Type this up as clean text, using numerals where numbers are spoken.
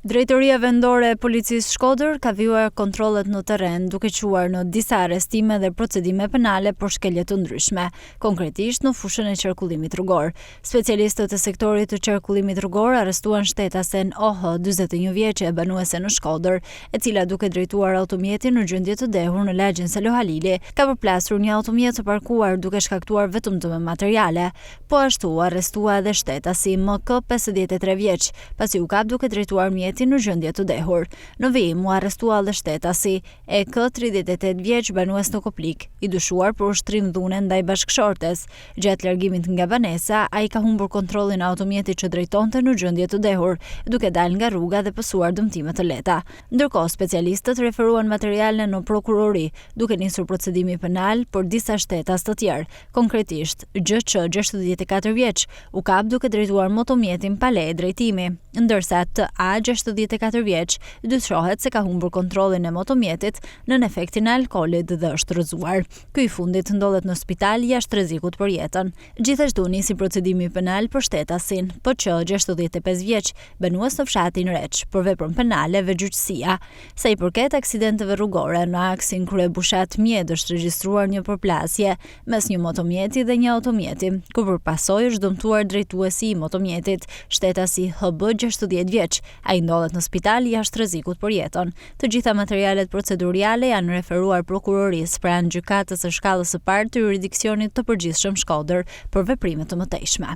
Drejtoria vendore e policisë Shkodër ka vjuar kontrollet në terren duke quar në disa arrestime dhe procedime penale për shkelje të ndryshme, konkretisht në fushën e qarkullimit rrugor. Specialistët e sektorit të qarkullimit rrugor arrestuan shtetasen OH, 41 vjeçe e banuese në Shkodër, e cila duke drejtuar automjetin në gjendje të dehur në lagjen Selo Halili, ka përplasur një automjet të parkuar duke shkaktuar vetëm dëme materiale. Po ashtu arrestua edhe shtetasi MK, 53 vjeç, pasi u kap duke drejtuar mjetin në gjendje të dehur. Në vijim u arrestua edhe shtetasi EK, 38 vjeç, banues në Koplik, i dyshuar për ushtrim dhune ndaj bashkëshortes. Gjatë largimit nga banesa, ai ka humbur kontrollin e automjetit që drejtonte në gjendje të dehur, duke dalë nga rruga dhe pësuar dëmtime të lehta. Ndërkohë, specialistët referuan materiale në prokurori, duke nisur procedimi penal për disa shtetas të tjerë. Konkretisht, GQ, 64 vjeç, u kap duke drejtuar motomjetin pa leje drejtimi, ndërsa TA, 64 vjeç, dyshohet se ka humbur kontrollin e motomjetit nën efektin e alkoolit dhe është rrëzuar. Ky i fundit ndodhet në spital jashtë rrezikut për jetën. Gjithashtu nisi procedimi penal për shtetasin PQ, 65 vjeç, banues në fshatin Reç, për veprën penale vegjëqësia. Sa i përket aksidenteve rrugore, në aksin kryebushat Mjed është regjistruar një përplasje mes një motomjeti dhe një automjeti, ku përpasoj është dëmtuar drejtuesi i motomjetit, shtetasi HB, 60 vjeç. Ai ndodhet në spital jashtë rrezikut për jetën. Të gjitha materialet proceduriale janë referuar prokurorisë pranë gjykatës së shkallës së parë të jurisdiksionit të përgjithshëm Shkodër për veprime të mëtejshme.